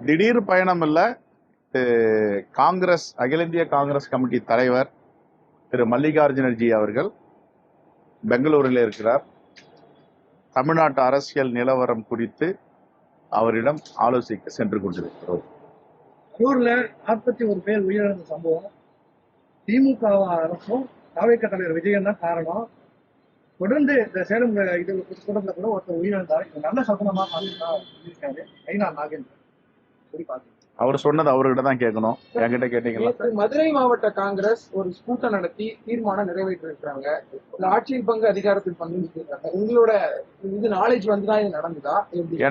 திடீர் பயணம் இல்ல. காங்கிரஸ், அகில இந்திய காங்கிரஸ் கமிட்டி தலைவர் திரு மல்லிகார்ஜுனர்ஜி அவர்கள் பெங்களூரில் இருக்கிறார். தமிழ்நாட்டு அரசியல் நிலவரம் குறித்து அவரிடம் ஆலோசிக்க சென்று கொண்டிருக்கிறோம். கரூர்ல 41 பேர் உயிரிழந்த சம்பவம் திமுக அரசும் தாவேக தலைவர் விஜயன் தான் காரணம். தொடர்ந்து இந்த சேலம் இது கூட்டத்தில் கூட ஒருத்தர் உயிரிழந்தார். இது நல்ல சகுனமா சொல்லியிருக்காரு ஐநா நாகேந்திரன். அவர் சொன்னது அவர்கிட்ட தான் கேட்கணும், என்கிட்ட கேட்டீங்களா? மதுரை மாவட்ட காங்கிரஸ் ஒரு கூட்டம் நடத்தி தீர்மானம் நிறைவேற்றிருக்காங்க. ஆட்சியில் பங்கு அதிகாரத்தில் பங்கு. உங்களோட இது நாலேஜ் வந்துதான் இது நடந்ததா?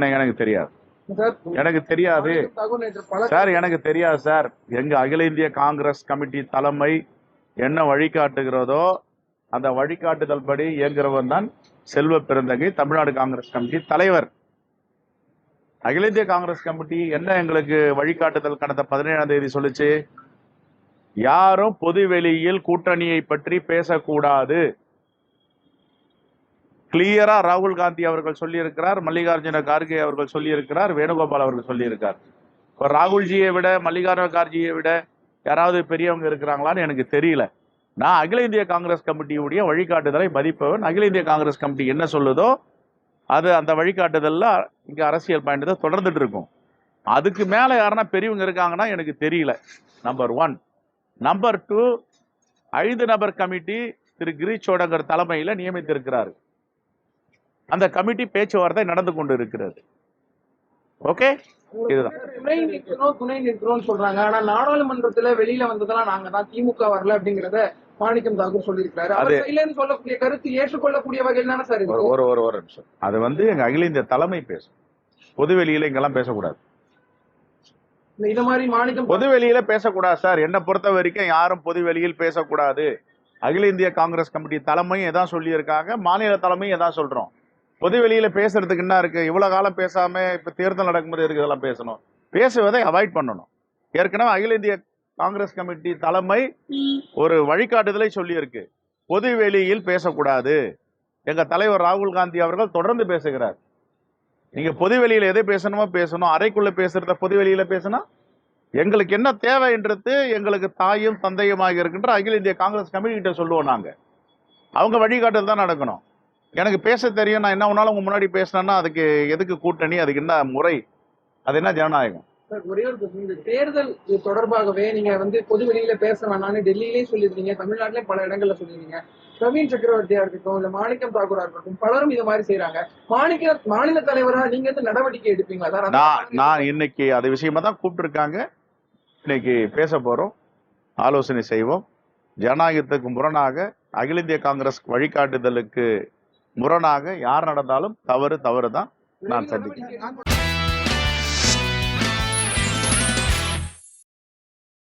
எனக்கு தெரியாது, எனக்கு தெரியாது சார், எனக்கு தெரியாது சார். எங்க அகில இந்திய காங்கிரஸ் கமிட்டி தலைமை என்ன வழிகாட்டுகிறதோ அந்த வழிகாட்டுதல் படி இயங்குறவன் தான் செல்வ பெருந்தகை, தமிழ்நாடு காங்கிரஸ் கமிட்டி தலைவர். அகில இந்திய காங்கிரஸ் கமிட்டி என்ன எங்களுக்கு வழிகாட்டுதல் கடந்த 17ஆம் தேதி சொல்லுச்சு? யாரும் பொது வெளியில் கூட்டணியை பற்றி பேசக்கூடாது. கிளியரா ராகுல் காந்தி அவர்கள் சொல்லியிருக்கிறார், மல்லிகார்ஜுன கார்கே அவர்கள் சொல்லியிருக்கிறார், வேணுகோபால் அவர்கள் சொல்லியிருக்கார். இப்போ ராகுல்ஜியை விட மல்லிகார்ஜுன கார்கேயை விட யாராவது பெரியவங்க இருக்கிறாங்களான்னு எனக்கு தெரியல. நான் அகில இந்திய காங்கிரஸ் கமிட்டியுடைய வழிகாட்டுதலை மதிப்பவன். அகில இந்திய காங்கிரஸ் கமிட்டி என்ன சொல்லுதோ அது அந்த வழிகாட்டுதல்ல இங்க அரசியல் பயணத்தை தொடர்ந்துட்டு இருக்கும். அதுக்கு மேல யாருன்னா பெரியவங்க இருக்காங்கன்னா எனக்கு தெரியல. நம்பர் 1. நம்பர் 2, 5 நபர் கமிட்டி திரு கிரீஷ் சோடங்கர் தலைமையில நியமித்திருக்கிறார். அந்த கமிட்டி பேச்சுவார்த்தை நடந்து கொண்டு இருக்கிறது. ஓகே, இதுதான். துணை நிற்கிறோம் சொல்றாங்க. ஆனா நாடாளுமன்றத்துல வெளியில வந்ததெல்லாம் நாங்க தான், திமுக வரல அப்படிங்கறத மாணிக்கம் தாக்கூர் சொல்லியிருக்காரு. அது சொல்லக்கூடிய கருத்து ஏற்றுக்கொள்ளக்கூடிய வகையில் தானே சார்? ஒரு நிமிஷம். அது எங்க அகில இந்திய தலைமை பேசும். பொதுவெளியில இங்கெல்லாம் பேசக்கூடாது. இந்த மாதிரி மாணிக்கம் பொதுவெளியில பேசக்கூடாது சார். என்னை பொறுத்த வரைக்கும் யாரும் பொதுவெளியில் பேசக்கூடாது. அகில இந்திய காங்கிரஸ் கமிட்டி தலைமையும் எதான் சொல்லியிருக்காங்க, மாநில தலைமையும் எதான் சொல்றோம். பொதுவெளியில பேசுறதுக்கு என்ன இருக்கு? இவ்வளவு காலம் பேசாம இப்ப தேர்தல் நடக்கும்போது இருக்கு இதெல்லாம் பேசணும். பேசுவதை அவாய்ட் பண்ணணும். ஏற்கனவே அகில இந்திய காங்கிரஸ் கமிட்டி தலைமை ஒரு வழிகாட்டுதலை சொல்லி இருக்கு, பொது வெளியில் பேசக்கூடாது. எங்க தலைவர் ராகுல் காந்தி அவர்கள் தொடர்ந்து பேசுகிறார். நீங்க பொது வெளியில எதை பேசணுமோ பேசணும், அறைக்குள்ள பேசுறத பொது வெளியில பேசினா எங்களுக்கு என்ன தேவைன்றது எங்களுக்கு தாயும் தந்தையுமாக இருக்கின்ற அகில இந்திய காங்கிரஸ் கமிட்டி கிட்ட சொல்லுவோம். நாங்க அவங்க வழிகாட்டுதல் தான் நடக்கணும். எனக்கு பேச தெரியும், நான் என்ன ஒன்னாலும் உங்க முன்னாடி பேசினேன்னா அதுக்கு எதுக்கு கூட்டணி, அதுக்கு என்ன முறை, அது என்ன ஜனநாயகம்? ஒரே ஒரு இந்த தேர்தல் தொடர்பாகவே நீங்க பொது வெளியில பேச வேணாம்னு டெல்லியிலே சொல்லியிருந்தீங்க, தமிழ்நாட்டிலே பல இடங்கள்ல சொல்லியிருந்தீங்க. பிரவீன் சக்கரவர்த்தியா இருக்கட்டும், இல்ல மாணிக்கம் தாக்கூரா இருக்கட்டும், பலரும் இது மாதிரி செய்யறாங்க. மாநில தலைவரா நீங்க நடவடிக்கை எடுப்பீங்களா? நான் இன்னைக்கு அது விஷயமா தான் கூப்பிட்டு இருக்காங்க. இன்னைக்கு பேச போறோம், ஆலோசனை செய்வோம். ஜனநாயகத்துக்கு முரணாக, அகில இந்திய காங்கிரஸ் வழிகாட்டுதலுக்கு முரணாக யார் நடந்தாலும் தவறு தான் நான் சந்திக்கிறேன்.